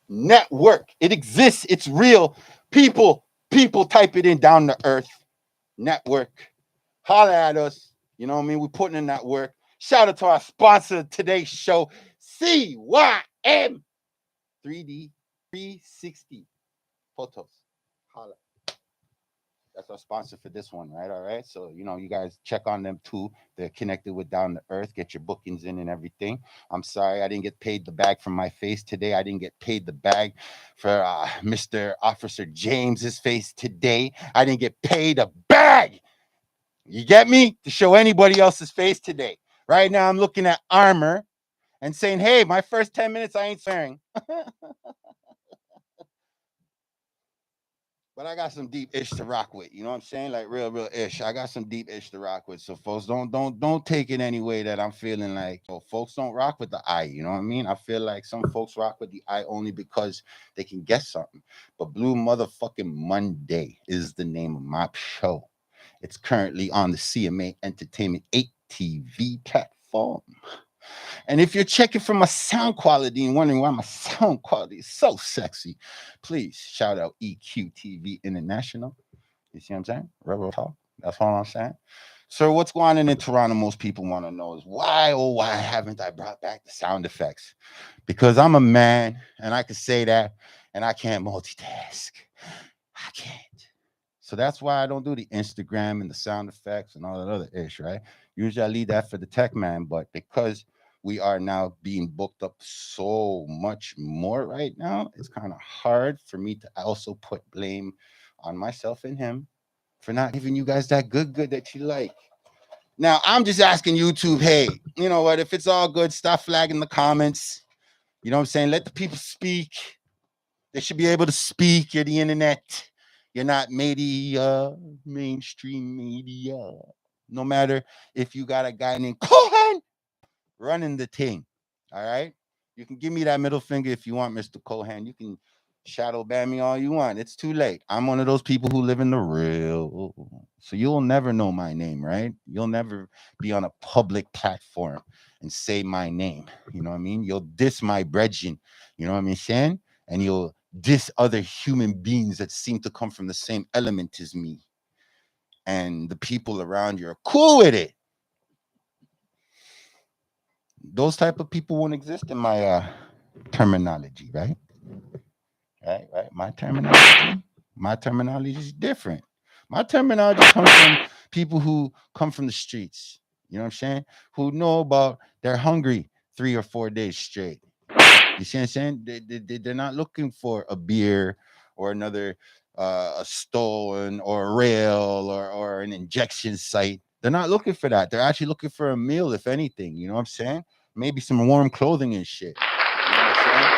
Network. It exists. It's real. People type it in down to earth. Network. Holla at us. You know what I mean? We're putting in that work. Shout out to our sponsor of today's show, CYM 3D 360 Photos. Holla. That's our sponsor for this one, right? All right. So, you guys check on them too. They're connected with Down to Earth. Get your bookings in and everything. I'm sorry I didn't get paid the bag from my face today. I didn't get paid the bag for Mr. Officer James's face today. I didn't get paid a bag. You get me? To show anybody else's face today. Right now, I'm looking at armor and saying, hey, my first 10 minutes, I ain't swearing. But I got some deep ish to rock with. You know what I'm saying? Like real ish. I got some deep ish to rock with. So folks, don't take it any way that I'm feeling like, oh, folks don't rock with the I. You know what I mean? I feel like some folks rock with the I only because they can guess something. But Blue Motherfucking Monday is the name of my show. It's currently on the CMA Entertainment 8 TV platform. And if you're checking for my sound quality and wondering why my sound quality is so sexy, please shout out EQTV International. You see what I'm saying? Rebel Talk. That's all I'm saying. So what's going on in Toronto? Most people want to know is why, oh, why haven't I brought back the sound effects? Because I'm a man and I can say that and I can't multitask. I can't. So that's why I don't do the Instagram and the sound effects and all that other ish, right? Usually I leave that for the tech man, but because we are now being booked up so much more right now, it's kind of hard for me to also put blame on myself and him for not giving you guys that good that you like. Now, I'm just asking YouTube, hey, you know what? If it's all good, stop flagging the comments. You know what I'm saying? Let the people speak. They should be able to speak. You're the internet. You're not media, mainstream media. No matter if you got a guy named Cohen running the thing. All right. You can give me that middle finger if you want, Mr. Cohen. You can shadow ban me all you want. It's too late. I'm one of those people who live in the real. So you'll never know my name, right? You'll never be on a public platform and say my name. You know what I mean? You'll diss my brethren. You know what I mean, saying? And you'll diss other human beings that seem to come from the same element as me. And the people around you are cool with it. Those type of people won't exist in my terminology, right? Right. My terminology is different. My terminology comes from people who come from the streets. You know what I'm saying? Who know about they're hungry 3 or 4 days straight. You see what I'm saying? They're not looking for a beer or another a stone or a rail or an injection site. They're not looking for that. They're actually looking for a meal, if anything. You know what I'm saying? Maybe some warm clothing and shit. You know what I'm saying?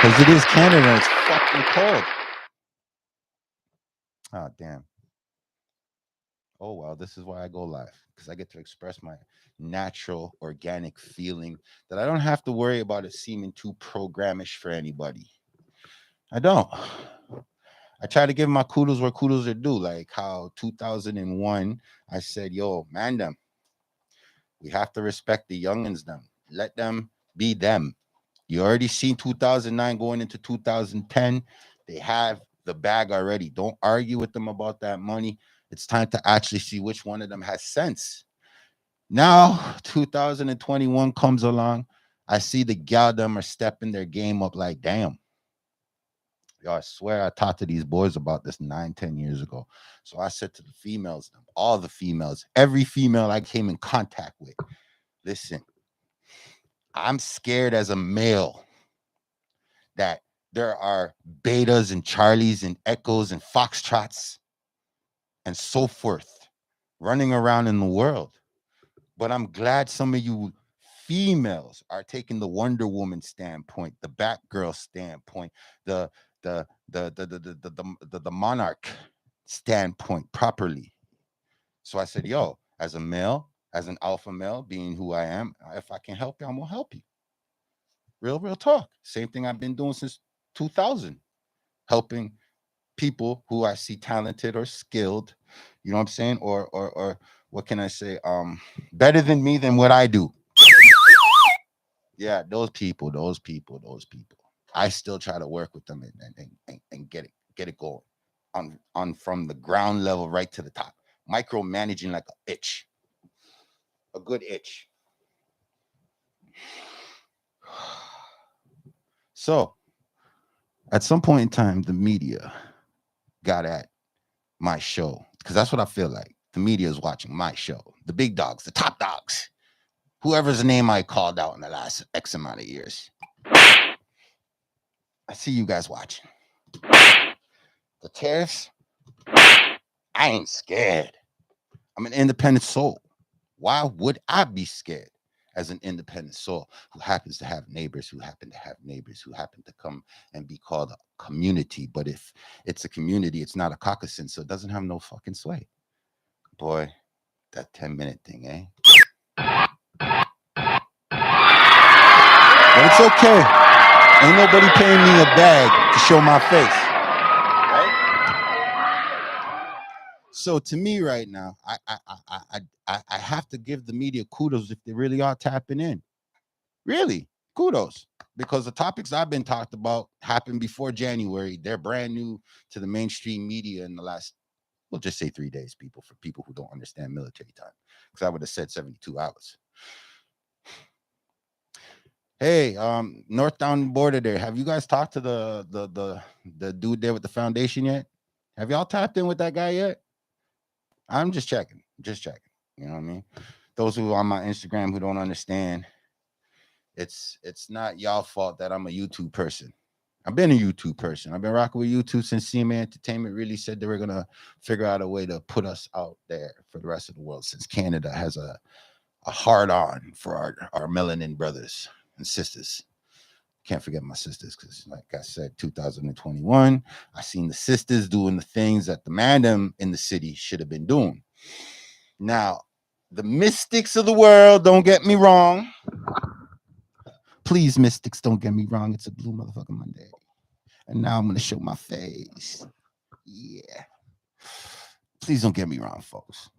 Because it is Canada and it's fucking cold. Oh, damn. Oh, well, this is why I go live. Because I get to express my natural, organic feeling that I don't have to worry about it seeming too programish for anybody. I don't. I try to give my kudos where kudos are due. Like how 2001, I said, yo, man, them, we have to respect the youngins, them. Let them be them. You already seen 2009 going into 2010. They have the bag already. Don't argue with them about that money. It's time to actually see which one of them has sense. Now, 2021 comes along. I see the gal them are stepping their game up like, damn. Yo, I swear I talked to these boys about this 9, 10 years ago. So I said to the females, all the females, every female I came in contact with, listen, I'm scared as a male that there are betas and charlies and echoes and foxtrots and so forth running around in the world. But I'm glad some of you females are taking the Wonder Woman standpoint, the Batgirl standpoint, the the monarch standpoint properly. So I said, yo, as a male, as an alpha male, being who I am, if I can help you, I'm gonna help you. Real talk. Same thing I've been doing since 2000, helping people who I see talented or skilled, you know what I'm saying? Or what can I say? Better than me than what I do. Yeah, those people. I still try to work with them and get it going on from the ground level right to the top, micromanaging like a good itch. So at some point in time, the media got at my show because that's what I feel like. The media is watching my show. The big dogs, the top dogs, whoever's name I called out in the last X amount of years. I see you guys watching. The tariffs, I ain't scared. I'm an independent soul. Why would I be scared as an independent soul who happens to have neighbors who happen to come and be called a community? But if it's a community, it's not a caucusing, so it doesn't have no fucking sway. Boy, that 10-minute thing, eh? But it's okay. Ain't nobody paying me a bag to show my face. So to me right now, I have to give the media kudos if they really are tapping in. Really, kudos. Because the topics I've been talked about happened before January. They're brand new to the mainstream media in the last, we'll just say 3 days, for people who don't understand military time. Because I would have said 72 hours. Hey, north down border there. Have you guys talked to the dude there with the foundation yet? Have y'all tapped in with that guy yet? I'm just checking. You know what I mean? Those who are on my Instagram who don't understand, it's not y'all fault that I'm a YouTube person. I've been a YouTube person. I've been rocking with YouTube since CMA Entertainment really said they were gonna figure out a way to put us out there for the rest of the world, since Canada has a hard on for our melanin brothers and sisters. Can't forget my sisters, because like I said, 2021, I seen the sisters doing the things that the madam in the city should have been doing. Now, the mystics of the world, don't get me wrong. Please, mystics, don't get me wrong. It's a blue motherfucking Monday. And now I'm going to show my face. Yeah. Please don't get me wrong, folks.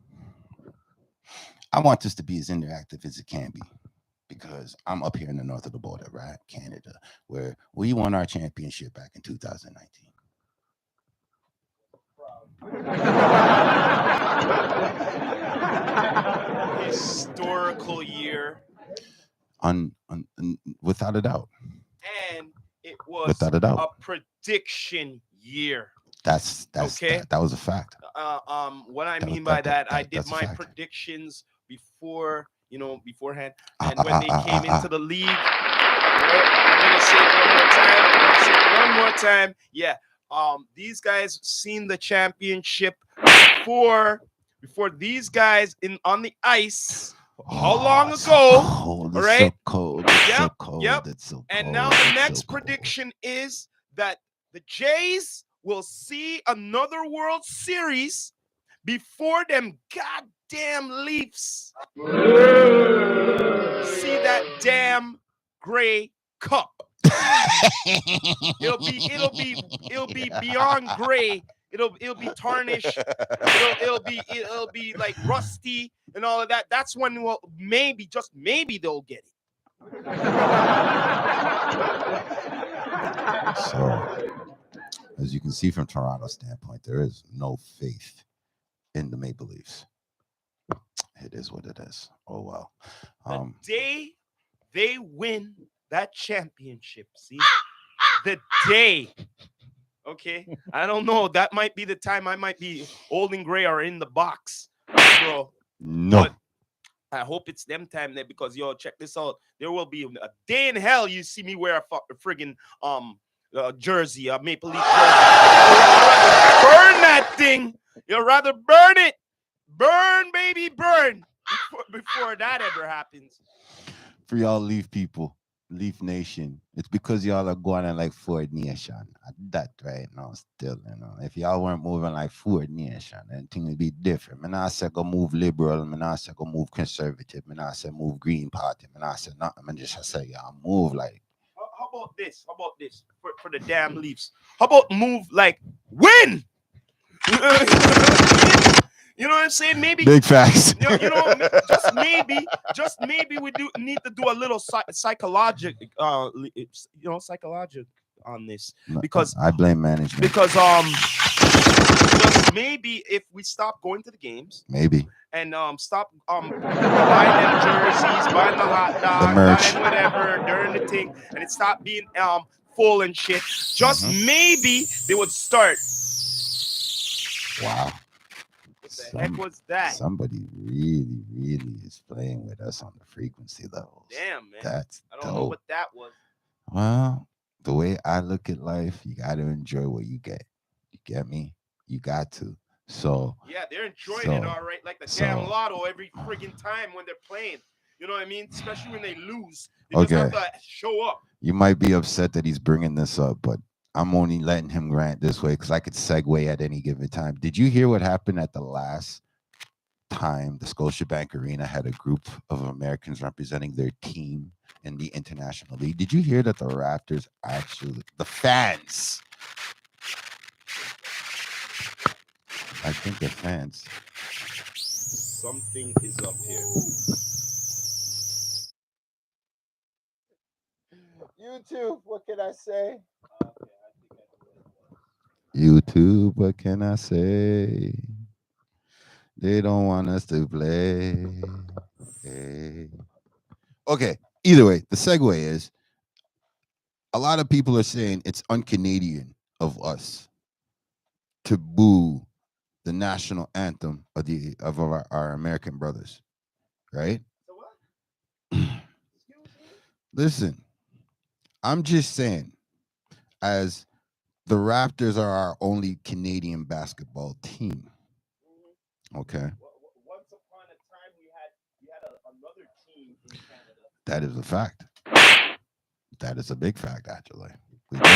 I want this to be as interactive as it can be, because I'm up here in the north of the border, right? Canada, where we won our championship back in 2019. Historical year. Without a doubt. And it was without a doubt. A prediction year. That's okay. That was a fact. What I mean by that, I did my predictions beforehand, and when they came into the league, I'm gonna say it one more time. Yeah. These guys seen the championship before these guys on the ice. How long ago? All right. So cold. It's yep. So cold. Yep. It's so cold. And now the next prediction is that the Jays will see another World Series before them goddamn Leafs see that damn gray cup. It'll be beyond gray. It'll be tarnished. It'll be like rusty and all of that. That's when maybe they'll get it. So, as you can see from Toronto's standpoint, there is no faith in the Maple Leafs. It is what it is. Oh well. The day they win that championship, see, the day. Okay, I don't know. That might be the time I might be old and gray or in the box, bro. No. But I hope it's them time there, because check this out. There will be a day in hell you see me wear a friggin' jersey, a Maple Leaf jersey. Burn that thing. You'd rather burn it. Burn, baby, burn. Before that ever happens. For y'all Leaf people, Leaf Nation, it's because y'all are going on like Ford Nation. That right now, still, if y'all weren't moving like Ford Nation, then things would be different. Man, I said go move liberal. Man, I said go move conservative. Man, I said move Green Party. Man, I said nothing. Man, just I say y'all move like. How about this? For the damn Leafs? How about move like win? You know what I'm saying? Maybe big facts. Just maybe we do need to do a little psychological. on this No, because I blame management. just maybe if we stop going to the games Maybe and stop buying them jerseys, buying the hot the dog, merch. buying whatever during the thing, and it stopped being full and shit. Just maybe they would start. Wow. What the heck was that? Somebody really, really is playing with us on the frequency levels. Damn, man. That's I don't know what that was. Well, the way I look at life, you got to enjoy what you get. You get me? You got to. So yeah, they're enjoying it all right, like the damn lotto every friggin' time when they're playing. You know what I mean? Especially when they lose, they just have to show up. You might be upset that he's bringing this up, but I'm only letting him rant this way because I could segue at any given time. Did you hear what happened at the last time the Scotiabank Arena had a group of Americans representing their team in the International League? Did you hear that the Raptors actually, the fans, I think the fans. Something is up here. YouTube, what can I say? YouTube, what can I say? They don't want us to play. Hey. Okay, either way, the segue is a lot of people are saying it's un-Canadian of us to boo the national anthem of our American brothers, right? So what? Listen, I'm just saying, as the Raptors are our only Canadian basketball team. Okay. Once upon a time, we had another team in Canada. That is a fact. That is a big fact, actually. We do.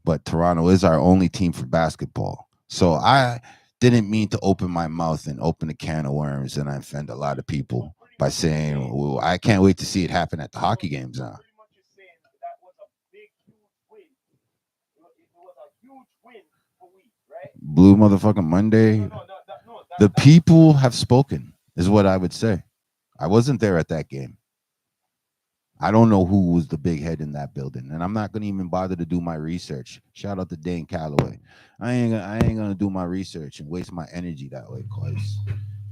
But Toronto is our only team for basketball. So I didn't mean to open my mouth and open a can of worms, and I offend a lot of people by saying, well, I can't wait to see it happen at the hockey games now. Pretty much you're saying that was a big, huge win. It was a huge win for we, right? Blue motherfucking Monday. No, the people have spoken, is what I would say. I wasn't there at that game. I don't know who was the big head in that building, and I'm not gonna even bother to do my research. Shout out to Dane Calloway. I ain't gonna do my research and waste my energy that way, cause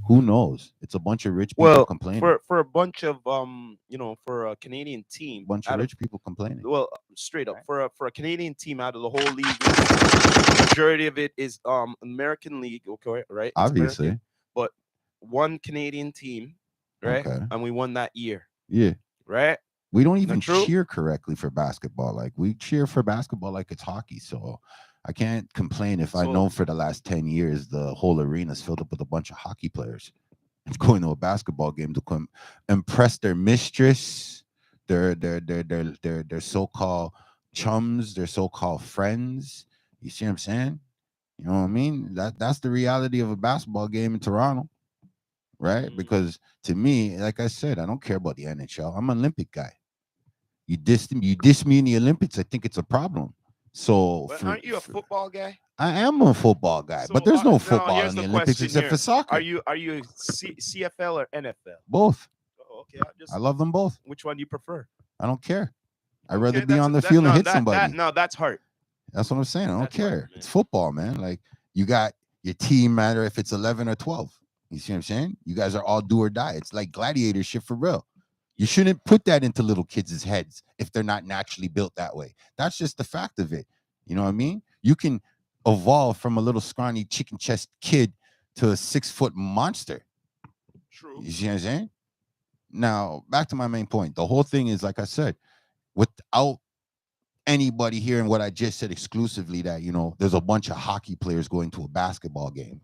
who knows? It's a bunch of rich people complaining. For a bunch of for a Canadian team, bunch of rich people complaining. Well, straight up, right? for a Canadian team out of the whole league, the majority of it is American League, okay, right? Obviously, but one Canadian team, right? Okay. And we won that year. Yeah. Right? We don't even cheer correctly for basketball. Like, we cheer for basketball like it's hockey. So I can't complain if I know for the last 10 years the whole arena is filled up with a bunch of hockey players going to a basketball game to come impress their mistress, their so-called chums, their so-called friends. You see what I'm saying? You know what I mean? That's the reality of a basketball game in Toronto, right? Because to me, like I said, I don't care about the NHL. I'm an Olympic guy. You diss me in the Olympics, I think it's a problem. So, but aren't you a football guy? I am a football guy, but there's no football in the Olympics except for soccer. Are you CFL or NFL? Both. Oh, okay. I love them both. Which one do you prefer? I don't care. I'd rather be on the field and hit somebody. That's heart. That's what I'm saying. I don't care. It's football, man. Like, you got your team matter if it's 11 or 12. You see what I'm saying? You guys are all do or die. It's like gladiator shit for real. You shouldn't put that into little kids' heads if they're not naturally built that way. That's just the fact of it. You know what I mean? You can evolve from a little scrawny chicken chest kid to a 6-foot monster. True. You see what I'm saying? Now, back to my main point. The whole thing is, like I said, without anybody hearing what I just said exclusively, that, there's a bunch of hockey players going to a basketball game.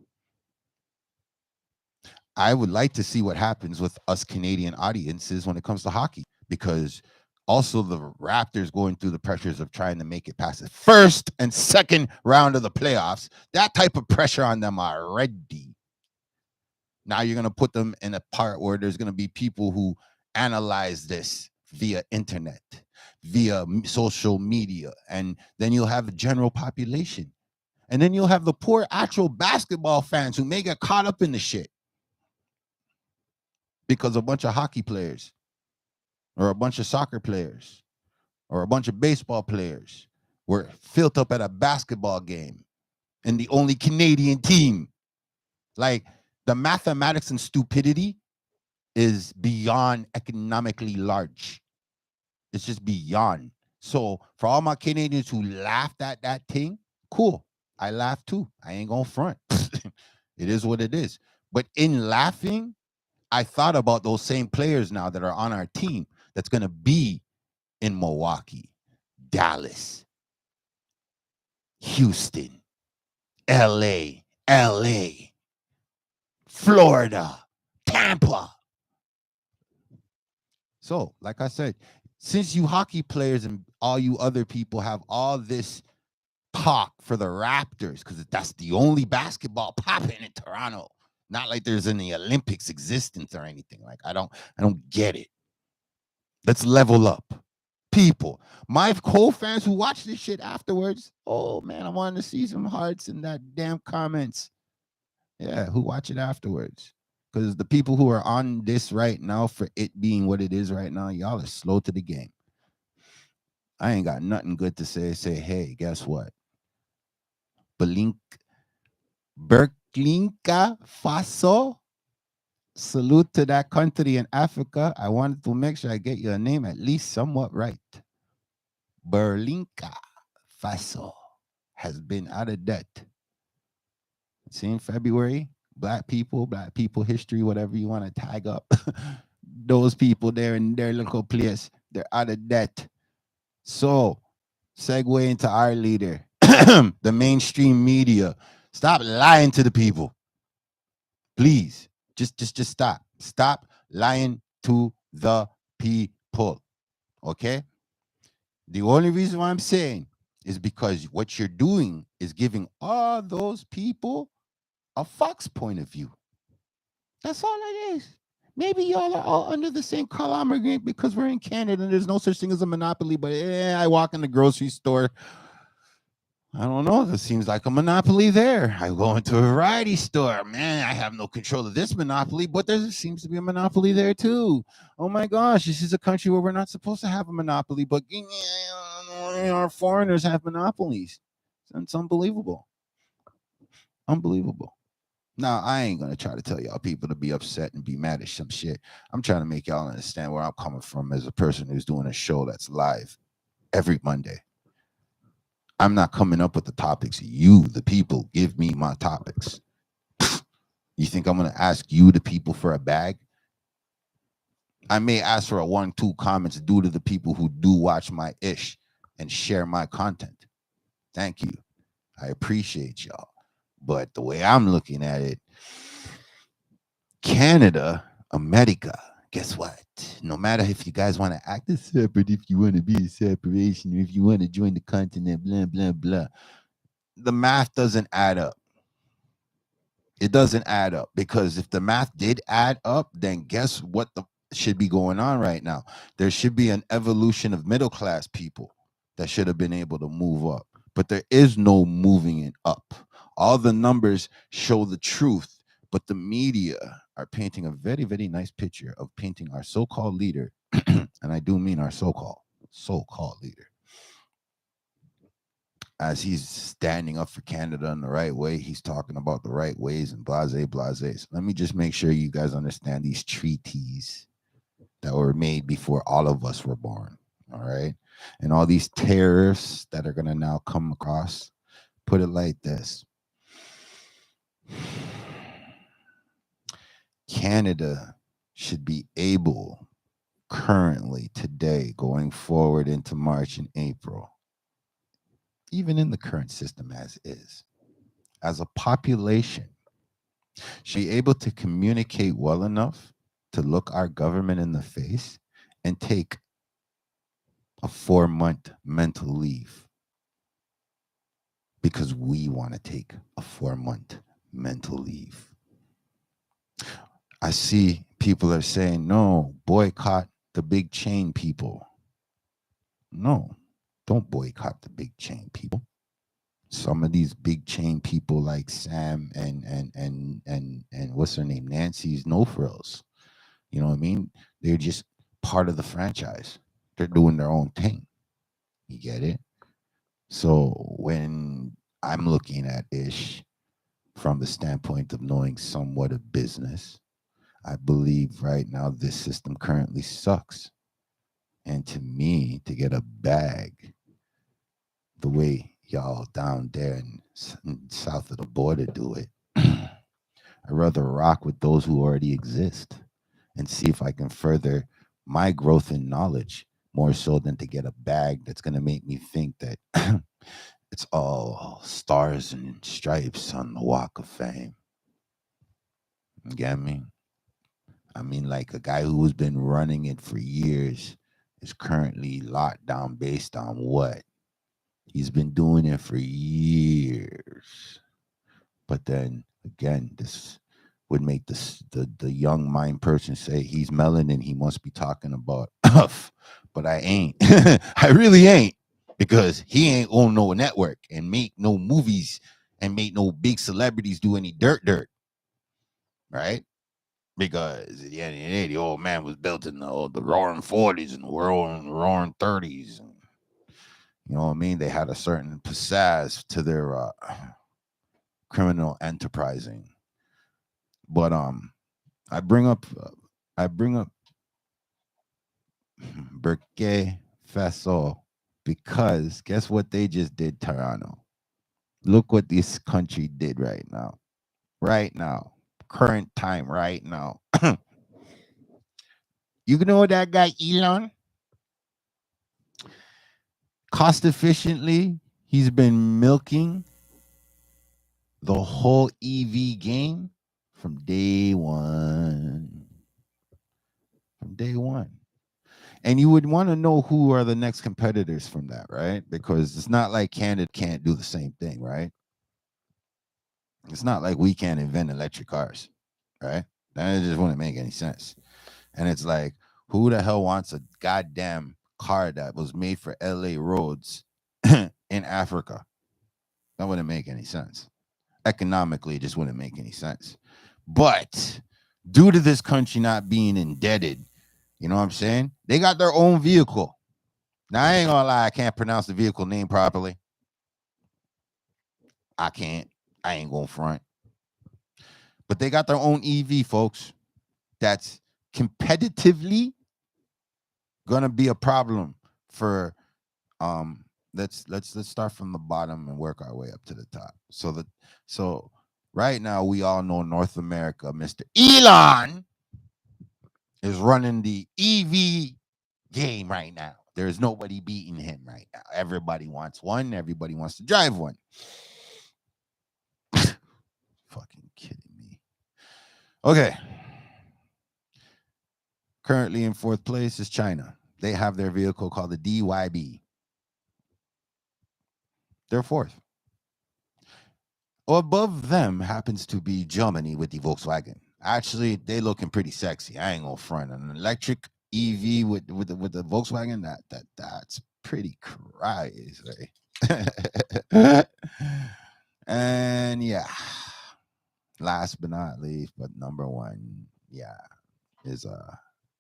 I would like to see what happens with us Canadian audiences when it comes to hockey, because also the Raptors going through the pressures of trying to make it past the first and second round of the playoffs. That type of pressure on them already. Now you're going to put them in a part where there's going to be people who analyze this via internet, via social media, and then you'll have a general population. And then you'll have the poor actual basketball fans who may get caught up in the shit because a bunch of hockey players or a bunch of soccer players or a bunch of baseball players were filled up at a basketball game and the only Canadian team. Like, the mathematics and stupidity is beyond economically large. It's just beyond. So for all my Canadians who laughed at that thing, cool. I laughed too. I ain't gonna front. It is what it is. But in laughing, I thought about those same players now that are on our team that's gonna be in Milwaukee, Dallas, Houston, LA, Florida, Tampa. So, like I said, since you hockey players and all you other people have all this talk for the Raptors, because that's the only basketball popping in Toronto. Not like there's any Olympics existence or anything. Like, I don't get it. Let's level up. People, my co-fans who watch this shit afterwards, oh man, I wanted to see some hearts in that damn comments. Yeah, who watch it afterwards. Because the people who are on this right now, for it being what it is right now, y'all are slow to the game. I ain't got nothing good to say. Say, hey, guess what? Burkina Faso. Salute to that country in Africa. I wanted to make sure I get your name at least somewhat right. Burkina Faso has been out of debt. See, in February, black people history, whatever you want to tag up. Those people there in their local place, they're out of debt. So, segue into our leader, the mainstream media. Stop lying to the people. Please, just stop. Stop lying to the people. Okay? The only reason why I'm saying is because what you're doing is giving all those people a Fox point of view. That's all it is. Maybe y'all are all under the same conglomerate because we're in Canada and there's no such thing as a monopoly. But I walk in the grocery store. I don't know. It seems like a monopoly there. I go into a variety store. Man, I have no control of this monopoly, but there seems to be a monopoly there too. Oh my gosh, this is a country where we're not supposed to have a monopoly, but our foreigners have monopolies. It's unbelievable. Unbelievable. Now, I ain't going to try to tell y'all people to be upset and be mad at some shit. I'm trying to make y'all understand where I'm coming from as a person who's doing a show that's live every Monday. I'm not coming up with the topics. You, the people, give me my topics. You think I'm going to ask you, the people, for a bag? I may ask for a 1-2 comments due to the people who do watch my ish and share my content. Thank you. I appreciate y'all. But the way I'm looking at it, Canada, America, guess what? No matter if you guys want to act as separate, if you want to be a separation, if you want to join the continent, blah, blah, blah, the math doesn't add up. It doesn't add up, because if the math did add up, then guess what should be going on right now? There should be an evolution of middle class people that should have been able to move up. But there is no moving it up. All the numbers show the truth, but the media are painting a very, very nice picture of painting our so-called leader, and I do mean our so-called leader, as he's standing up for Canada in the right way. He's talking about the right ways and blase. So let me just make sure you guys understand these treaties that were made before all of us were born. All right. And all these tariffs that are going to now come across. Put it like this. Canada should be able, currently, today, going forward into March and April, even in the current system as is, as a population, should be able to communicate well enough to look our government in the face and take a 4-month mental leave, because we want to take a 4-month mental leave. I see people are saying, no, boycott the big chain people. No, don't boycott the big chain people. Some of these big chain people like Sam and what's her name, Nancy's No Frills. You know what I mean? They're just part of the franchise. They're doing their own thing. You get it? So when I'm looking at Ish from the standpoint of knowing somewhat of business, I believe right now this system currently sucks. And to me, to get a bag the way y'all down there in south of the border do it, I'd rather rock with those who already exist and see if I can further my growth in knowledge more so than to get a bag that's going to make me think that it's all stars and stripes on the walk of fame. You get me? I mean, like a guy who's been running it for years is currently locked down based on what? He's been doing it for years. But then again, this would make the young mind person say he's melanin, he must be talking about Uff, but I ain't. I really ain't. Because he ain't own no network and make no movies and make no big celebrities do any dirt, right? Because at the end of the day, the old man was built in the roaring 40s and the roaring 30s. And, you know what I mean? They had a certain pizzazz to their criminal enterprising. But I bring up Burkina Faso because guess what they just did, Toronto? Look what this country did right now. Right now. Current time right now. You know that guy Elon? Cost efficiently, he's been milking the whole EV game from day one. From day one. And you would want to know who are the next competitors from that, right? Because it's not like Canada can't do the same thing, right? It's not like we can't invent electric cars, right? That just wouldn't make any sense. And it's like, who the hell wants a goddamn car that was made for LA roads in Africa? That wouldn't make any sense. Economically, it just wouldn't make any sense. But due to this country not being indebted, you know what I'm saying? They got their own vehicle. Now, I ain't gonna lie, I can't pronounce the vehicle name properly. I can't. I ain't gonna front. But they got their own EV, folks. That's competitively gonna be a problem for let's start from the bottom and work our way up to the top. So right now we all know North America, Mr. Elon is running the EV game right now. There's nobody beating him right now. Everybody wants one, everybody wants to drive one. Fucking kidding me. Okay. Currently in fourth place is China. They have their vehicle called the DYB. They're fourth. Above them happens to be Germany with the Volkswagen. Actually, they looking pretty sexy. I ain't gonna front. An electric EV with the Volkswagen, that's pretty crazy. And yeah, last but not least, but number one, yeah, is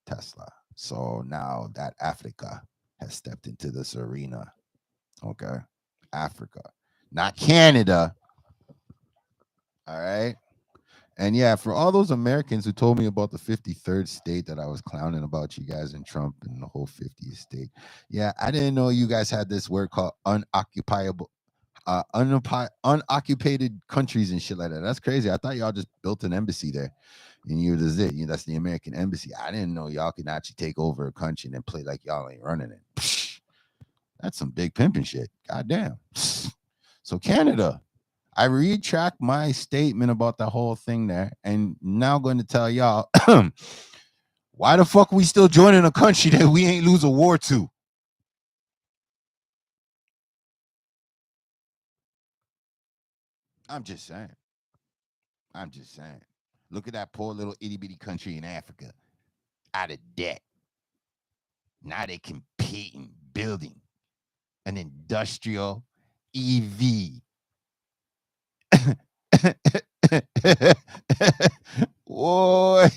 Tesla. So now that Africa has stepped into this arena, okay, Africa, not Canada. All right. And yeah, for all those Americans who told me about the 53rd state that I was clowning about you guys and Trump and the whole 50th state. Yeah, I didn't know you guys had this word called unoccupiable, unoccupied countries and shit like that. That's crazy. I thought y'all just built an embassy there. And you that's it. That's the American embassy. I didn't know y'all can actually take over a country and then play like y'all ain't running it. Psh, that's some big pimping shit. Goddamn. So Canada. I retract my statement about the whole thing there, and now going to tell y'all why the fuck we still joining a country that we ain't lose a war to. I'm just saying. I'm just saying. Look at that poor little itty bitty country in Africa, out of debt. Now they competing, building an industrial EV. Boy,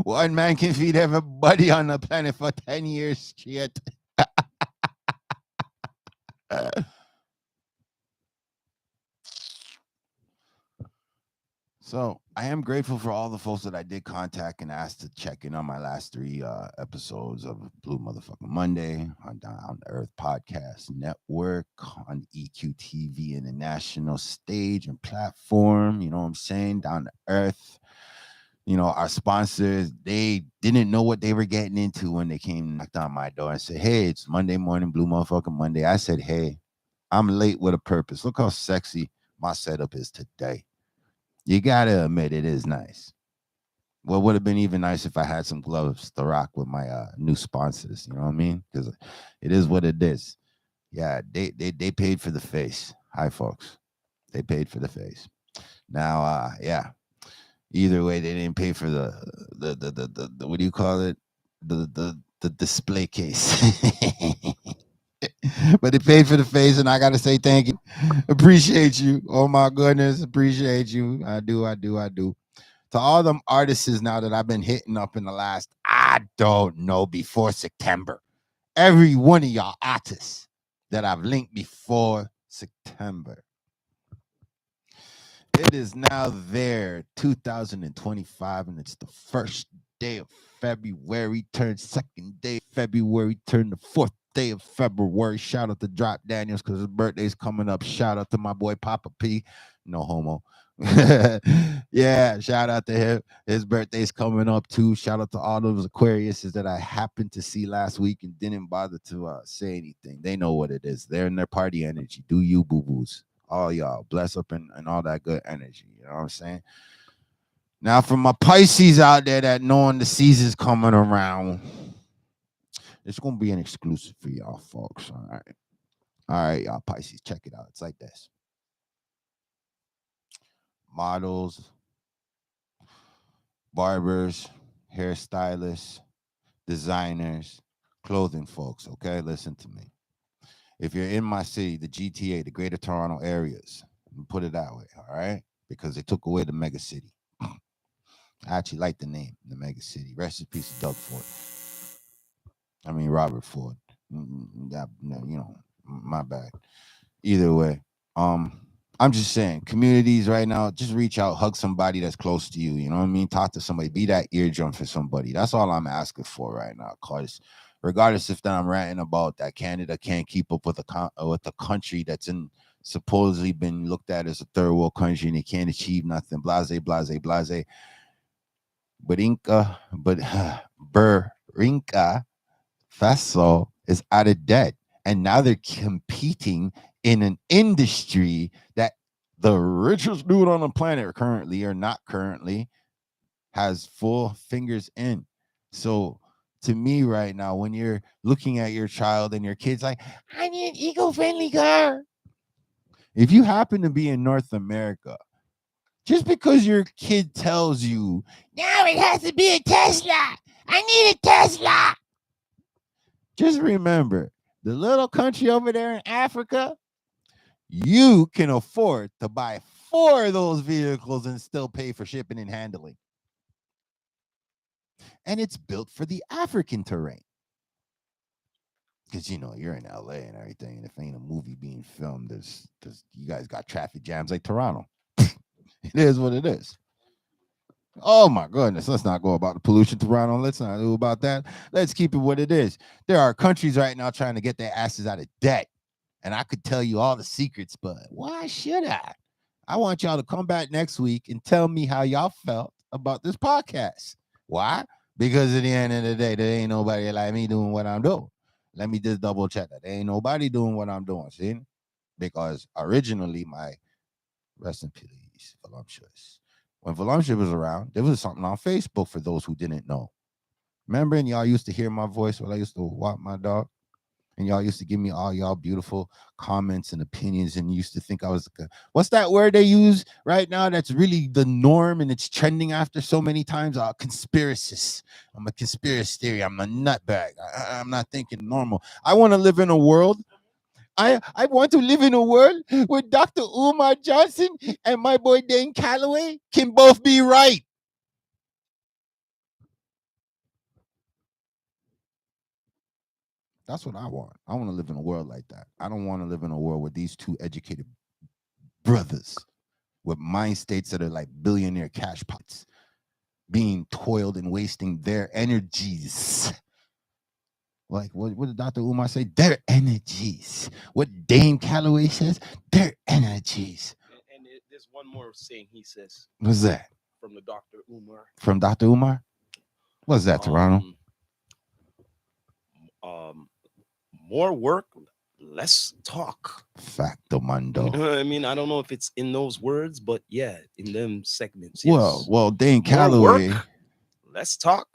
one man can feed everybody on the planet for 10 years straight. So I am grateful for all the folks that I did contact and asked to check in on my last three episodes of Blue Motherfucking Monday on Down to Earth Podcast Network, on EQTV International stage and platform. You know what I'm saying? Down to Earth. You know, our sponsors, they didn't know what they were getting into when they came and knocked on my door and said, hey, it's Monday morning, Blue Motherfucking Monday. I said, hey, I'm late with a purpose. Look how sexy my setup is today. You gotta admit it is nice. Well, it would have been even nice if I had some gloves to rock with my new sponsors. You know what I mean? Because it is what it is. Yeah, they paid for the face. Hi, folks. They paid for the face. Now, yeah. Either way, they didn't pay for the what do you call it? The display case. But they paid for the face, and I gotta say thank you. Appreciate you. Oh my goodness, appreciate you. I do, I do, I do. To all them artists now that I've been hitting up in the last, I don't know, before September. Every one of y'all artists that I've linked before September. It is now there, 2025, and it's the first day of February, turned second day of February, turned the fourth day of February. Shout out to Drop Daniels because his birthday's coming up. Shout out to my boy Papa P. No homo. Yeah, shout out to him. His birthday's coming up too. Shout out to all those Aquariuses that I happened to see last week and didn't bother to say anything. They know what it is. They're in their party energy. Do you, boo-boos? All y'all bless up and all that good energy. You know what I'm saying? Now, for my Pisces out there that knowing the season's coming around, it's gonna be an exclusive for y'all folks. All right, y'all Pisces, check it out. It's like this: models, barbers, hairstylists, designers, clothing folks. Okay, listen to me. If you're in my city, the GTA, the Greater Toronto areas, put it that way. All right, because they took away the mega city. I actually like the name, the mega city. Rest in peace, Doug Ford. I mean Robert Ford. That, you know, my bad. Either way, I'm just saying, communities right now, just reach out, hug somebody that's close to you. You know what I mean? Talk to somebody, be that eardrum for somebody. That's all I'm asking for right now. Cause regardless if that I'm ranting about that Canada can't keep up with a country that's in supposedly been looked at as a third world country and they can't achieve nothing. Blase, blase, blase. Berinka Faso is out of debt, and now they're competing in an industry that the richest dude on the planet currently, or not currently, has full fingers in. So to me right now, when you're looking at your child and your kid's like, I need an eco-friendly car. If you happen to be in North America, just because your kid tells you, now it has to be a Tesla. I need a Tesla. Just remember, the little country over there in Africa, you can afford to buy 4 of those vehicles and still pay for shipping and handling. And it's built for the African terrain. Because, you know, you're in LA and everything, and if ain't a movie being filmed, there's you guys got traffic jams like Toronto. It is what it is. Oh my goodness, let's not go about the pollution, Toronto. Let's not do about that. Let's keep it what it is. There are countries right now trying to get their asses out of debt. And I could tell you all the secrets, but why should I? I want y'all to come back next week and tell me how y'all felt about this podcast. Why? Because at the end of the day, there ain't nobody like me doing what I'm doing. Let me just double check that. There ain't nobody doing what I'm doing, see? Because originally, my rest in peace, Voluptuous. When Voluptuous was around, there was something on Facebook for those who didn't know. Remember, and y'all used to hear my voice when I used to walk my dog? And y'all used to give me all y'all beautiful comments and opinions and used to think I was what's that word they use right now that's really the norm and it's trending after so many times? Conspiracist. I'm a conspiracy theory. I'm a nutbag. I'm not thinking normal. I want to live in a world. I want to live in a world where Dr. Umar Johnson and my boy Dane Calloway can both be right. That's what I want. I want to live in a world like that. I don't want to live in a world where these two educated brothers with mind states that are like billionaire cash pots, being toiled and wasting their energies. Like what did Dr. Umar say? Their energies. What Dame Calloway says? Their energies. And there's one more saying he says. What's that? From the Dr. Umar. From Dr. Umar? What's that, Toronto? More work, less talk. Facto mundo. I mean, I don't know if it's in those words, but yeah, in them segments. Yes. Well, Dane Calloway. Work, less talk.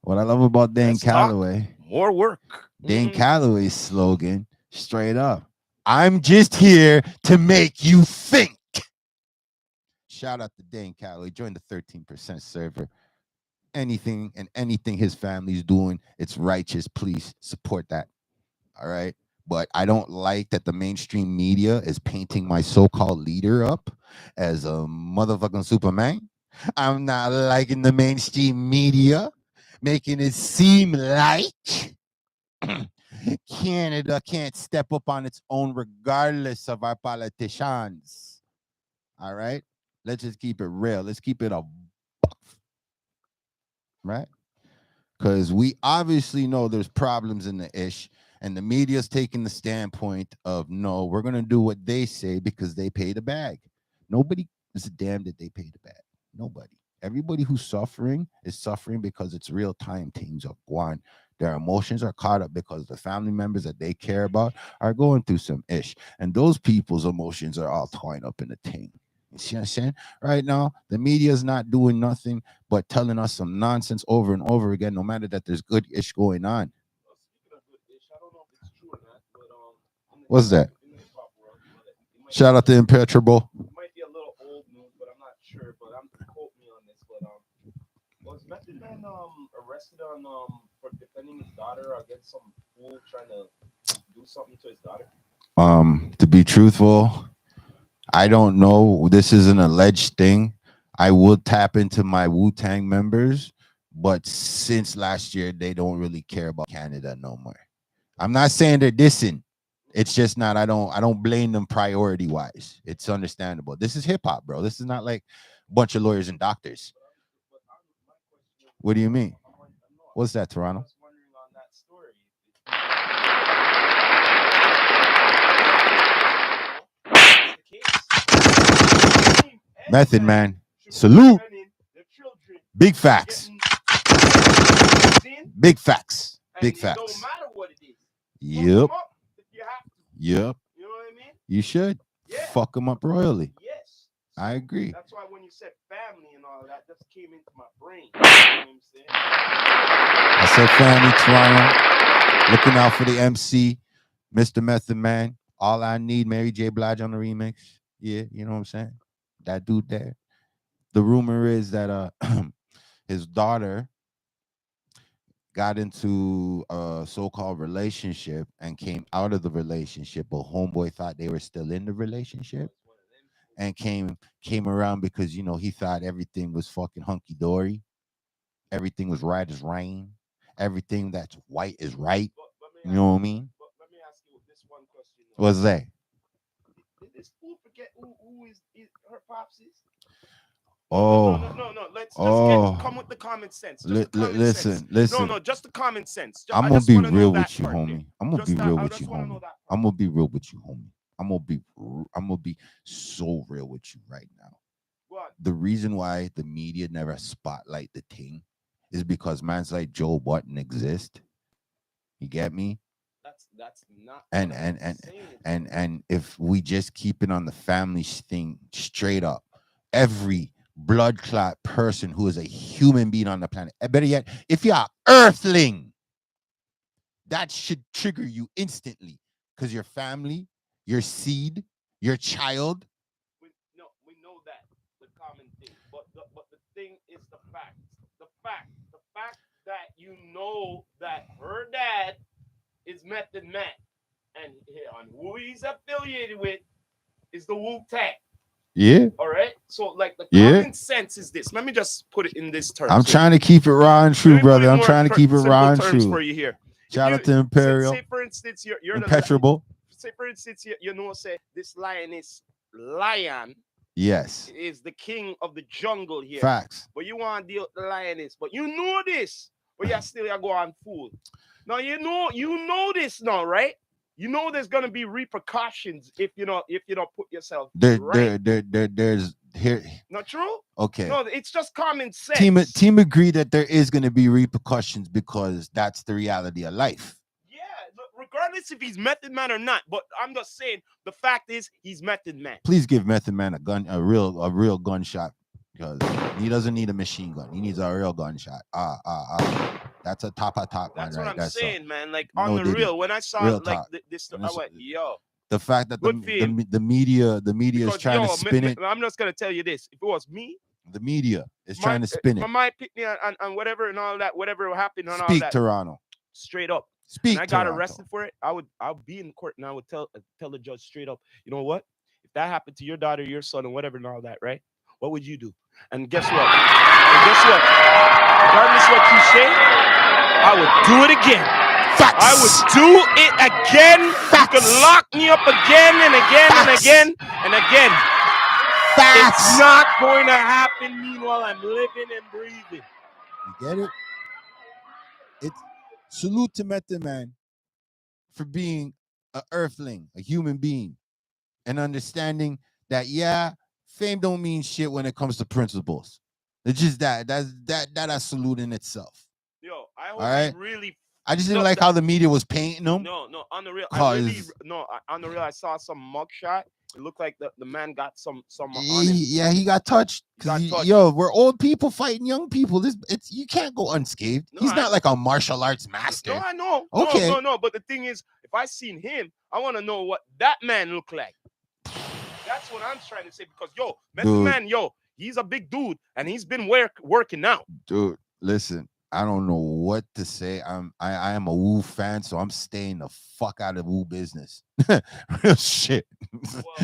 What I love about Dane Calloway. More work. Dane Calloway's slogan, straight up. I'm just here to make you think. Shout out to Dane Calloway. Join the 13% server. Anything his family's doing, it's righteous. Please support that. All right. But I don't like that the mainstream media is painting my so-called leader up as a motherfucking Superman. I'm not liking the mainstream media making it seem like Canada can't step up on its own regardless of our politicians. All right? Let's just keep it real. Let's keep it a buck. Right? Because we obviously know there's problems in the ish, and the media's taking the standpoint of, no, we're going to do what they say because they pay the bag. Nobody is damned that they pay the bag. Nobody. Everybody who's suffering is suffering because it's real-time things are going. Their emotions are caught up because the family members that they care about are going through some ish. And those people's emotions are all tied up in a thing. You see what I'm saying? Right now, the media is not doing nothing but telling us some nonsense over and over again, no matter that there's good ish going on. What's that? Shout out to Impenetrable. It might be a little old news, but I'm not sure. But quote me on this. But was Method Man arrested for defending his daughter against some fool trying to do something to his daughter? To be truthful, I don't know. This is an alleged thing. I will tap into my Wu-Tang members, but since last year, they don't really care about Canada no more. I'm not saying they're dissing. It's just not. I don't blame them priority wise. It's understandable. This is hip hop, bro. This is not like a bunch of lawyers and doctors. What do you mean? What's that, Toronto? Method Man. Salute. Big facts. Big facts. Big facts. No matter what it is. Yep. Yep. You know what I mean? You should. Yeah. Fuck them up royally. Yes. I agree. That's why when you said family and all that just came into my brain. You know what I'm saying? I said family, Toronto. Looking out for the MC, Mr. Method Man. All I Need, Mary J. Blige on the remix. Yeah, you know what I'm saying? That dude there. The rumor is that his daughter got into a so-called relationship and came out of the relationship, but homeboy thought they were still in the relationship and came around because, you know, he thought everything was fucking hunky-dory. Everything was right as rain. Everything that's white is right. You know what I mean? But let me ask you this one question. What's that? Did this fool forget who is her pops is? Oh. No. Let's just come with the common sense. Listen. No, just the common sense. I'm gonna be real with you, homie. I'm gonna be real with you, homie. I'm gonna be real with you, homie. I'm gonna be so real with you right now. What? The reason why the media never spotlight the thing is because mans like Joe Button exist. You get me? That's not. And if we just keep it on the family thing straight up, every blood clot person who is a human being on the planet, better yet, if you're earthling, that should trigger you instantly because your family, your seed, your child. We know that the common thing, but the thing is the fact that you know that her dad is Method Man, and who he's affiliated with is the Wu-Tang. Yeah. All right. So, like, the common sense is this. Let me just put it in this term. I'm trying to keep it raw and true, brother. I'm trying to keep it raw and true. For you here. Shout out to Imperial. Say for instance, you're Impenetrable. Say for instance, say this lioness lion Yes. is the king of the jungle here. Facts. But you want to deal with the lioness. But you know this. But you still you go on fool. Now you know this now, right? You know there's gonna be repercussions if you don't put yourself right. There's here. Not true? Okay. No, it's just common Team sense. team agree that there is going to be repercussions because that's the reality of life. Yeah, regardless if he's Method Man or not. But I'm just saying the fact is he's Method Man. Please give Method Man a real gunshot, because he doesn't need a machine gun. He needs a real gunshot. That's a top That's one, what right? I'm That's saying, man. Like on no the diddy, real, when I saw real like top. this, And I it's, went, yo, the fact that good for him. the media is Because trying to yo, spin it. I'm just gonna tell you this: if it was me, The media is trying to spin it. my pick me and whatever and all that, whatever happened and all Speak that, Toronto. straight up. And Speak I got Toronto. arrested for it. I'll be in court and I would tell the judge straight up. You know what? If that happened to your daughter, your son, and whatever and all that, right? What would you do? And guess what? Regardless what you say, I would do it again. Facts. I would do it again. Facts. You could lock me up again and again Facts. and again and again. Facts. It's not going to happen meanwhile I'm living and breathing. You get it? It's salute to Method Man for being a earthling, a human being, and understanding that fame don't mean shit when it comes to principles. It's just that I salute in itself. Yo, I hope All right. he really. I just didn't like how the media was painting him. No, on the real. On the real. I saw some mugshot. It looked like the man got some on him. Yeah, he got touched. Yo, we're old people fighting young people. It's you can't go unscathed. No, He's not like a martial arts master. No, I know. Okay. No. But the thing is, if I seen him, I want to know what that man look like. That's what I'm trying to say. Because yo, Method Man, he's a big dude, and he's been working out. Dude, listen. I don't know what to say. I am a Wu fan, so I'm staying the fuck out of Wu business. Real shit. Well,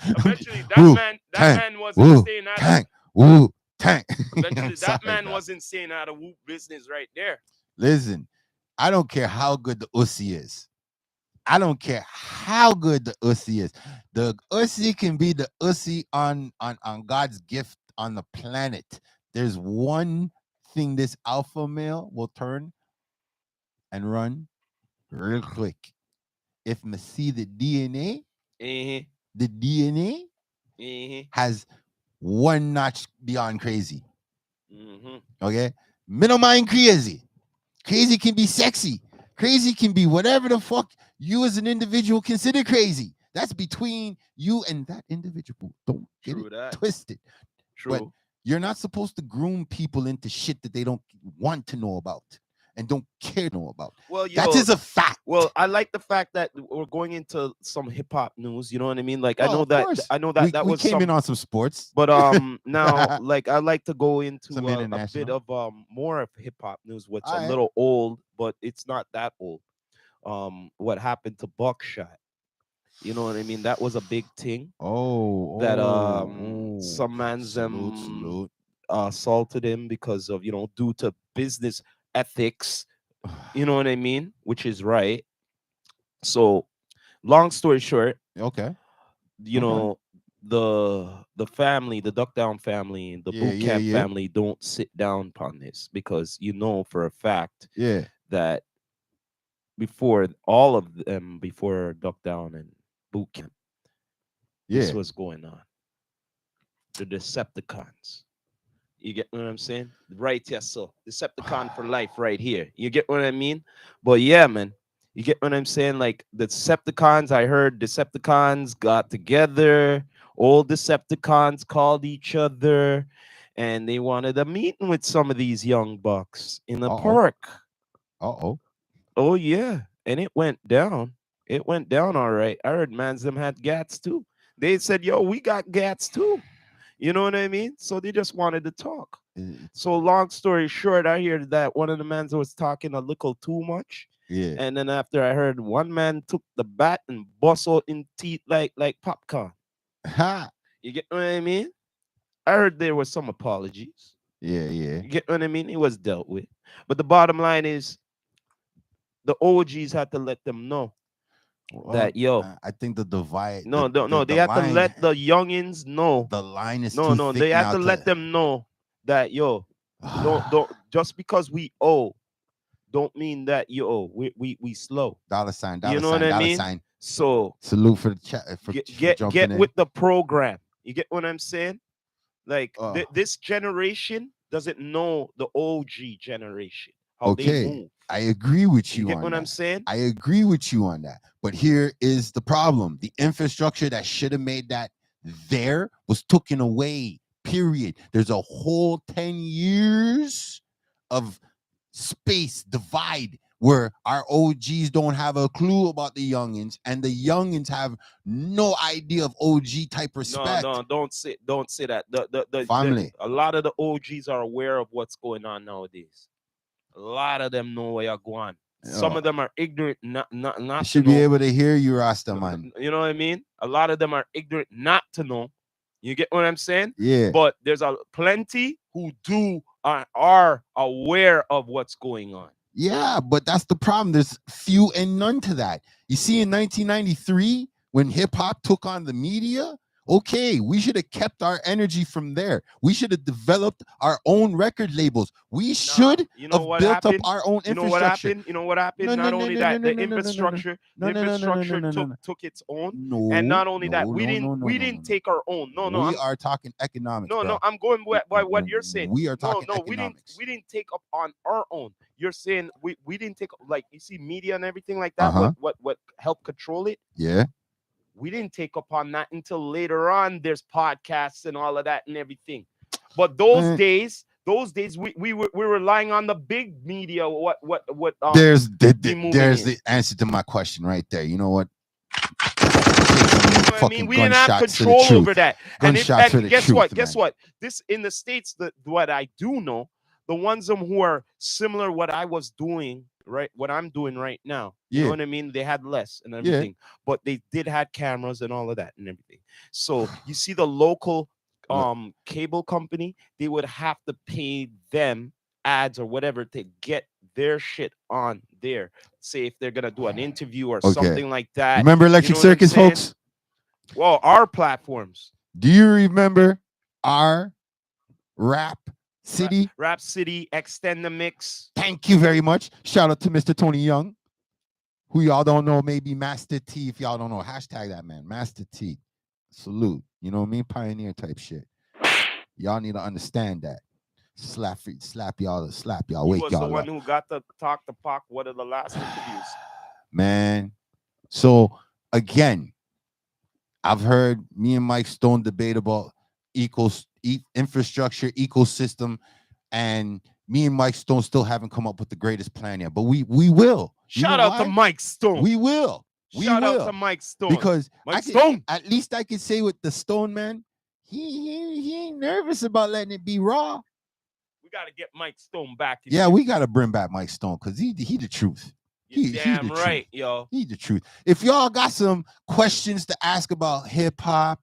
eventually that man wasn't staying out of Wu Tank. Eventually that man wasn't staying out of Wu business right there. Listen, I don't care how good the Ussy is. I don't care how good the Ussy is. The Ussy can be the Ussy on God's gift on the planet. There's one thing this alpha male will turn and run real quick. If me see the DNA, the DNA has one notch beyond crazy. Okay? Me no mind crazy. Crazy can be sexy. Crazy can be whatever the fuck you as an individual consider crazy. That's between you and that individual. Don't get it twisted. True. But you're not supposed to groom people into shit that they don't want to know about and don't care to know about. Well, that is a fact. Well, I like the fact that we're going into some hip hop news. You know what I mean? Like I know that we came in on some sports, but now like I like to go into a bit of more of hip hop news. What's a little old, but it's not that old. What happened to Buckshot? You know what I mean? That was a big thing. Some man's assaulted him because of due to business ethics. You know what I mean? Which is right. So, long story short, okay, know the family, the Duck Down family, the Boot Camp family don't sit down upon this because for a fact that before all of them, before Duck Down and Boot Camp, this was going on. The Decepticons. You get what I'm saying? Right, yes, so Decepticon for life right here. You get what I mean? But yeah, man. You get what I'm saying? Like the Decepticons, I heard Decepticons got together. All Decepticons called each other. And they wanted a meeting with some of these young bucks in the park. Oh, yeah. And it went down. It went down all right. I heard mans them had gats too. They said, yo, we got gats too. You know what I mean? So they just wanted to talk. So long story short, I hear that one of the men was talking a little too much. Yeah. And then after I heard one man took the bat and bustled in teeth like popcorn. Ha. You get what I mean? I heard there was some apologies. Yeah. You get what I mean? It was dealt with. But the bottom line is the OGs had to let them know Well, that yo, I think the divide, no, they the have to line, let the youngins know. the line is No, too no, they thick have now to let to. them know that yo, don't just because we owe, don't mean that yo, we slow. You Dollar know what sign, I dollar mean? sign. So Salute for the chat for get jumping in. with the program. You get what I'm saying? Like Uh, this generation doesn't know the OG generation, how they okay, move. I agree with You you get on what I'm that. saying? I agree with you on that. But here is the problem: the infrastructure that should have made that there was taken away. Period. There's a whole 10 years of space divide where our OGs don't have a clue about the youngins, and the youngins have no idea of OG type No, respect. no, don't say that. Family. A lot of the OGs are aware of what's going on nowadays. A lot of them know where you're going. Some Oh, of them are ignorant, I not to should be know. able to hear you, Rasta man. You know what I mean? A lot of them are ignorant, not to know. You get what I'm saying? Yeah. But there's a plenty who do are aware of what's going on. Yeah, but that's the problem. There's few and none to that. You see, in 1993, when hip hop took on the media, okay, we should have kept our energy from there. We should have developed our own record labels. We Nah, should you know have what built up happened? our own You know what infrastructure. happened? You know what happened? No, no, Not no, only no, no, that, no, the no, no, no, no, infrastructure, no, no, no, no, no, no, no, no, no, took its own, and no, not only that, no, no, no, no, we no, no, didn't no. take our own. No, no, We are talking economics, no, bro. I'm going by what you're saying. We are No, talking no, economics. we didn't take up on our own. You're saying we didn't take like you see media and everything like Uh that. huh. What helped control it? Yeah. We didn't take up on that until later on. There's podcasts and all of that and everything. But Man, those days we were relying on the big media. What be moving there's in. the answer to my question right there. You know what? You know what I mean? Fucking We didn't have gunshots for the control over truth. that. Gunshots for And the guess what? truth, Guess man. what? This in the States, what I do know, the ones who are similar what I was doing, right? What I'm doing right now. You know Yeah, what I mean? They had less and yeah. everything, but they did had cameras and all of that and everything. So you see the local Look, cable company, they would have to pay them ads or whatever to get their shit on there. Say if they're gonna do an interview or okay. something like that. Remember You know Electric what I'm Circus, saying? folks? Well, our platforms, Do you remember our rap city? Rap City, Extend the Mix. Thank you very much. Shout out to Mr. Tony Young, who y'all don't know, maybe Master T. If y'all don't know, hashtag that man, Master T. Salute. You know what I mean? Pioneer type shit. Y'all need to understand that. Slap y'all, He wake was the y'all one up. who got to talk to Pac one of the last interviews. Man. So again, I've heard me and Mike Stone debate about infrastructure, ecosystem, and me and Mike Stone still haven't come up with the greatest plan yet. But we will. You know Shout out to why? Mike Stone. We will. We Shout out to will. Mike Stone. Because Mike Stone. at least I can say with the Stone man, he ain't nervous about letting it be raw. We got to get Mike Stone back in Yeah, here. we gotta bring back Mike Stone because he the truth. You're He damn the right, truth. yo. He the truth. If y'all got some questions to ask about hip hop,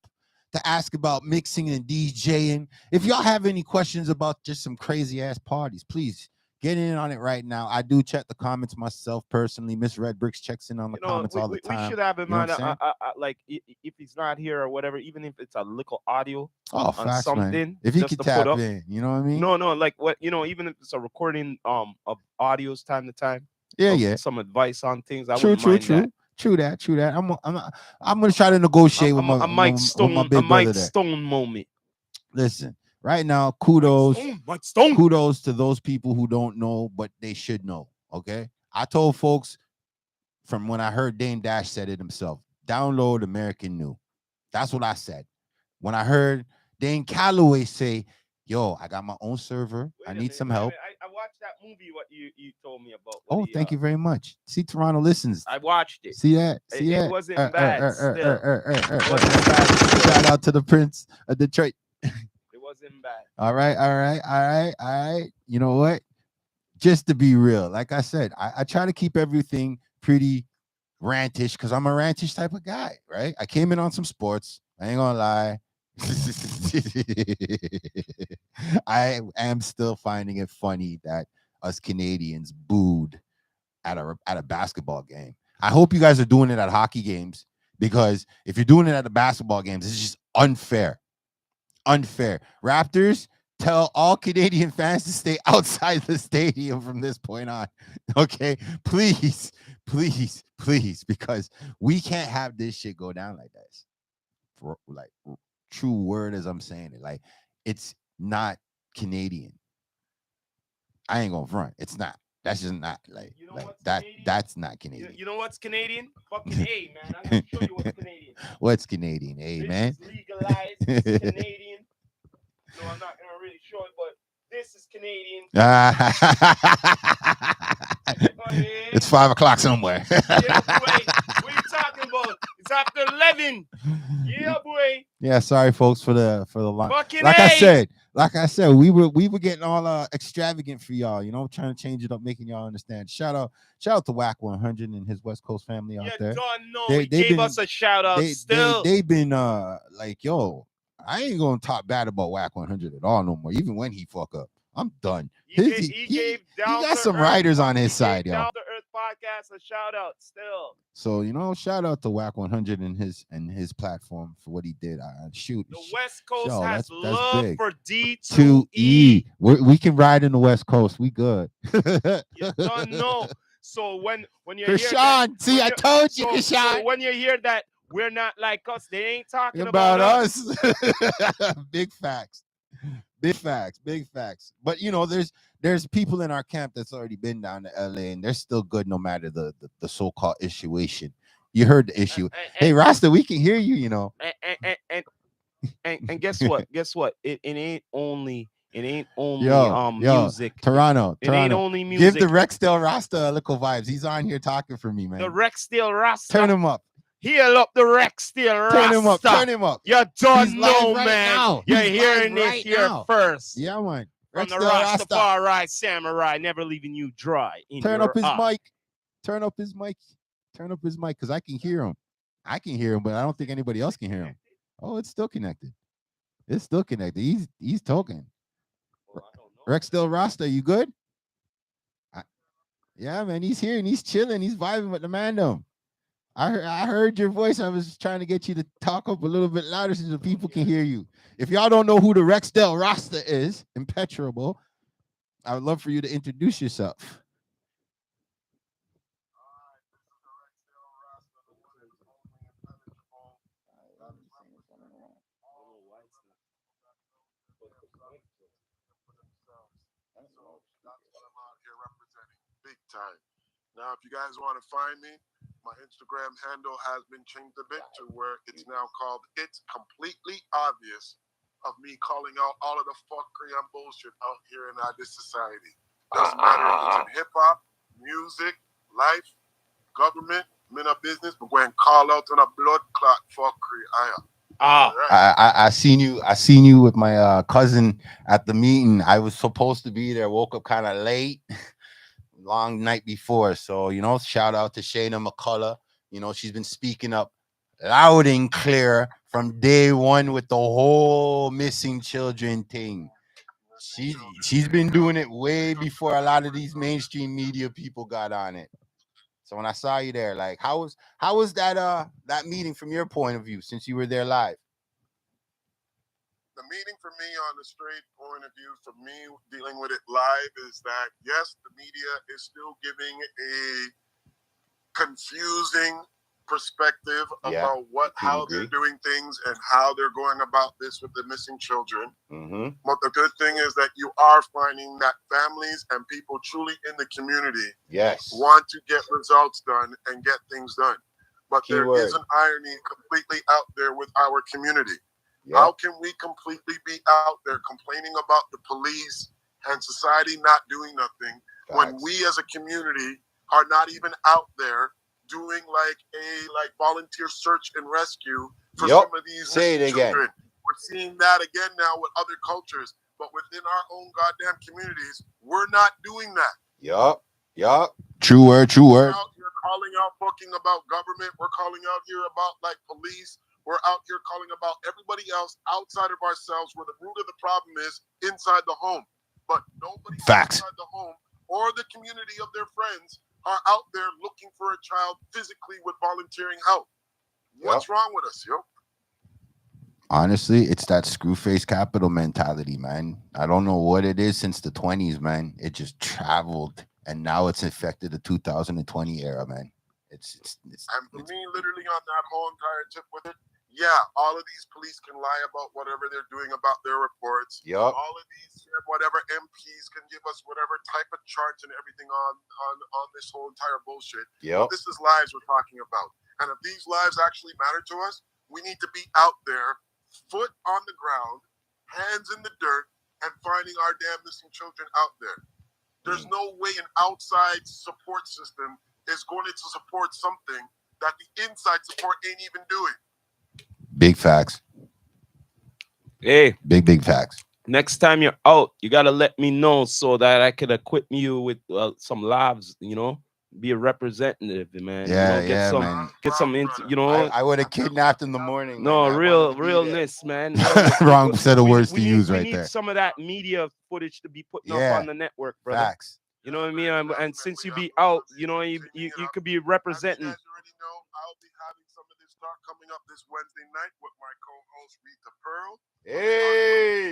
to ask about mixing and DJing, if y'all have any questions about just some crazy ass parties, please get in on it right now. I do check the comments myself personally. Miss Red Bricks checks in on the You know, comments all the we time. should have him You know on, what I'm saying? like, if he's not here or whatever, even if it's a little audio Oh, on facts, man. something, If he just could to put tap up. in, you know what I mean? No, like what, you know, even if it's a recording of audios time to time, Yeah, of yeah. some advice on things, I True, wouldn't true, mind true. that. True that, true that. I'm gonna try to negotiate with A Mike with my Stone, a big brother Mike there. Stone moment. Listen, right now, Mike Stone. kudos to those people who don't know, but they should know. Okay, I told folks from when I heard Dame Dash said it himself. Download American New. That's what I said. When I heard Dane Calloway say, "Yo, I got my own server. I Wait a need minute, some wait a help." minute. I watched that movie. What you told me about? What Oh, he thank you very much. See, Toronto listens. I watched it. See that? See It that? wasn't bad. Still, it wasn't Er. bad. Still, Shout out to the Prince of Detroit. it wasn't bad. All right, all right, all right, all right. You know what? Just to be real, like I said, I try to keep everything pretty rantish because I'm a rantish type of guy, right? I came in on some sports. I ain't gonna lie. I am still finding it funny that us Canadians booed at a basketball game. I hope you guys are doing it at hockey games, because if you're doing it at the basketball games, it's just unfair. Unfair. Raptors, tell all Canadian fans to stay outside the stadium from this point on. Okay? Please, please, please, because we can't have this shit go down like this. For, like, true word as I'm saying it. Like, it's not Canadian. I ain't gonna front. It's not. That's just not like that. Canadian? That's not Canadian. You know what's Canadian? Fucking A, man. I'm gonna show you what's Canadian. What's Canadian, man? This is legalized. This is Canadian. No, I'm not gonna really show it, but this is Canadian. It's 5 o'clock somewhere. Yeah, boy. What are you talking about? It's after 11. Yeah, boy. Yeah, sorry, folks, for the line. Fucking Like A. I said, we were getting all extravagant for y'all. You know, trying to change it up, making y'all understand. Shout out to Whack 100 and his West Coast family out there. You don't know. He gave us a shout out. They've been like, yo, I ain't gonna talk bad about Whack 100 at all no more. Even when he fuck up, I'm done. He got some writers on his side, yo. Down to Earth podcast a shout out still. So, you know, shout out to Whack 100 and his platform for what he did. Shoot, the West Coast has that's love big. for D2E. We can ride in the West Coast. We good. You don't know. So when you hear that, see, I told you, so when you hear that we're not like us, they ain't talking about us. Big facts. Big facts. But you know, there's people in our camp that's already been down to LA, and they're still good no matter the so-called issue. You heard the issue. Hey, Rasta, we can hear you. You know. And guess what? It ain't only music. Toronto. It ain't only music. Give the Rexdale Rasta a little vibes. He's on here talking for me, man. The Rexdale Rasta. Turn him up. Heal up the Rexdale Rasta. Turn him up. You don't know, man. You're hearing this here first. Yeah, man. From the Rastafari Samurai, never leaving you dry. Turn up his mic. Turn up his mic, because I can hear him. But I don't think anybody else can hear him. Oh, it's still connected. He's talking. Rexdale Rasta, you good? Yeah, man. He's here and he's chilling. He's vibing with the mandem. I heard your voice. I was trying to get you to talk up a little bit louder so the people can hear you. If y'all don't know who the Rexdale Rasta is, impenetrable, I would love for you to introduce yourself. Big time. Now, if you guys want to find me, my Instagram handle has been changed a bit to where it's now called It's Completely Obvious, of me calling out all of the fuckery and bullshit out here in this society. Doesn't matter if it's in hip-hop, music, life, government, men of business, but when call out on a blood clot fuckery, I am. I seen you with my cousin at the meeting. I was supposed to be there, woke up kind of late. Long night before, so you know, shout out to Shana McCalla. You know, she's been speaking up loud and clear from day one with the whole missing children thing. She's been doing it way before a lot of these mainstream media people got on it. So when I saw you there, like, how was that meeting from your point of view, since you were there live? The meeting for me, on the straight point of view, for me dealing with it live, is that yes, the media is still giving a confusing perspective about how they're doing things and how they're going about this with the missing children. Mm-hmm. But the good thing is that you are finding that families and people truly in the community want to get results done and get things done. But there is an irony completely out there with our community. Yep. How can we completely be out there complaining about the police and society not doing nothing when we as a community are not even out there doing like volunteer search and rescue for some of these children? We're seeing that again now with other cultures, but within our own goddamn communities, we're not doing that. Yup. True word. We're out here calling out fucking about government. We're calling out here about like police. We're out here calling about everybody else outside of ourselves, where the root of the problem is inside the home. But nobody outside the home or the community of their friends are out there looking for a child physically with volunteering help. What's wrong with us, yo? Honestly, it's that screw face capital mentality, man. I don't know what it is since the 20s, man. It just traveled, and now it's affected the 2020 era, man. It's and for me, literally on that whole entire tip with it, yeah, all of these police can lie about whatever they're doing about their reports. Yep. All of these, whatever MPs can give us whatever type of charts and everything on this whole entire bullshit. Yep. This is lives we're talking about. And if these lives actually matter to us, we need to be out there, foot on the ground, hands in the dirt, and finding our damn missing children out there. There's no way an outside support system is going to support something that the inside support ain't even doing. Big facts. Hey, big facts. Next time you're out, you gotta let me know so that I could equip you with some labs. Be a representative, man. Yeah, get some, man. Get some. I would have kidnapped in the morning. No, realness, man. Wrong set of words to use right there. We need some of that media footage to be putting up on the network, brother. Facts. You know what I mean? And since you be out, you could be representing. As you already know, I'll be having some of this talk coming up this Wednesday night with my co-host Rita Pearl. Hey.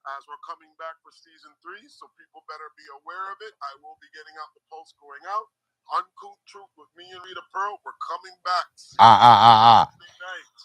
As we're coming back for season 3, so people better be aware of it. I will be getting out the post going out. Uncouth Truth with me and Rita Pearl. We're coming back.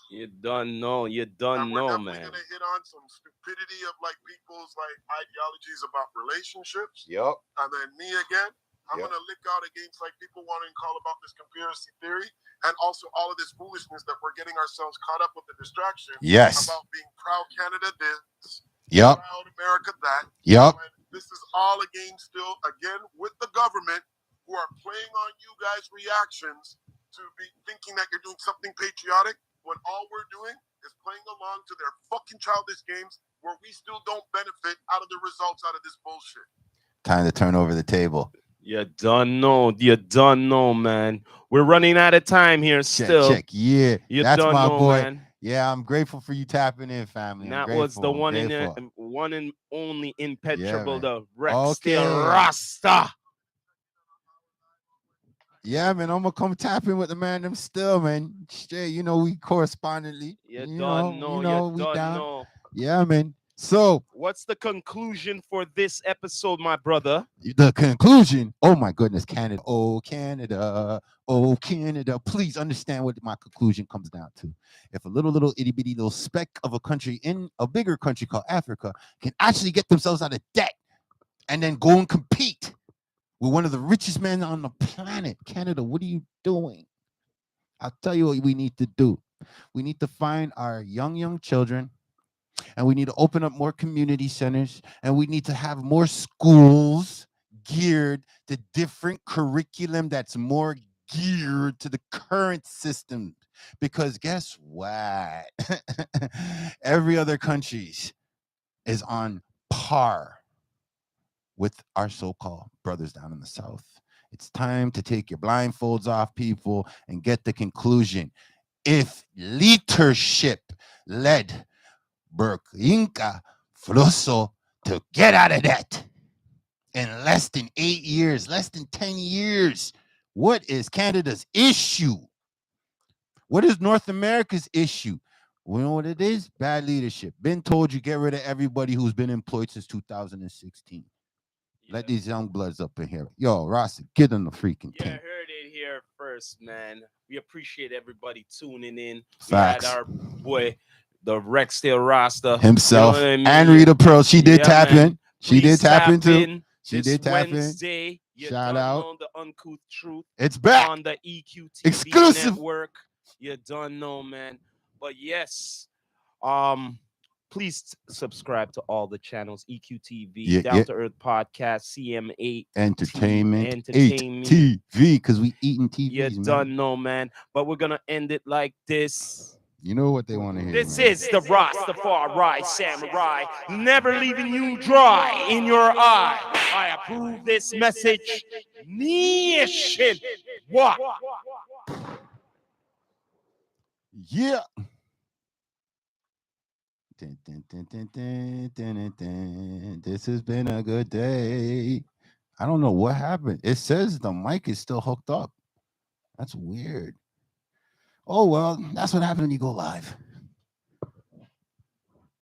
You done know, man. We're definitely gonna hit on some stupidity of people's ideologies about relationships. Yep. And then me again. I'm gonna lick out against people wanting to call about this conspiracy theory, and also all of this foolishness that we're getting ourselves caught up with the distraction. Yes. About being proud Canada this. Yep. Proud America that. Yep. This is all a game still, again, with the government who are playing on you guys' reactions to be thinking that you're doing something patriotic when all we're doing is playing along to their fucking childish games where we still don't benefit out of the results out of this bullshit. Time to turn over the table. You done know, man. We're running out of time here still. Check. Yeah. That's my boy. Man. Yeah, I'm grateful for you tapping in, family. That was the one and only impenetrable, the Rexdale Rasta. Yeah, man, I'm gonna come tap in with the man them still, man. Straight, we correspondently. You know. Yeah, man. So, what's the conclusion for this episode, my brother? The conclusion, oh my goodness, Canada. Oh, Canada. Oh, Canada. Please understand what my conclusion comes down to. If a little itty bitty little speck of a country in a bigger country called Africa can actually get themselves out of debt and then go and compete with one of the richest men on the planet, Canada, what are you doing? I'll tell you what we need to do. We need to find our young children, and we need to open up more community centers, and we need to have more schools geared to different curriculum that's more geared to the current system. Because guess what? Every other country is on par with our so-called brothers down in the South. It's time to take your blindfolds off, people, and get the conclusion. If leadership led Burkina Faso to get out of debt in less than 8 years, less than 10 years, what is Canada's issue? What is North America's issue? We know what it is? Bad leadership. Been told you get rid of everybody who's been employed since 2016. Let these young bloods up in here. Yo, Rasta, get on the freaking team. You heard it here first, man. We appreciate everybody tuning in. Facts. We had our boy, the Rexdale Rasta himself, and Rita Pearl. She did tap in. She did tap in too. She did tap Wednesday, in. Shout out. The Uncouth Truth. It's back on the EQTV exclusive network. You don't know, man. But yes, please subscribe to all the channels: EQTV, Down to Earth Podcast, CM8 Entertainment 8 TV, because we eating TVs. You don't know, man. But we're gonna end it like this. You know what they want to hear. This is the Rastafari Samurai, never leaving you dry in your eye. I approve this message. Nation. What? Yeah. This has been a good day. I don't know what happened. It says the mic is still hooked up. That's weird. Oh, well, that's what happens when you go live.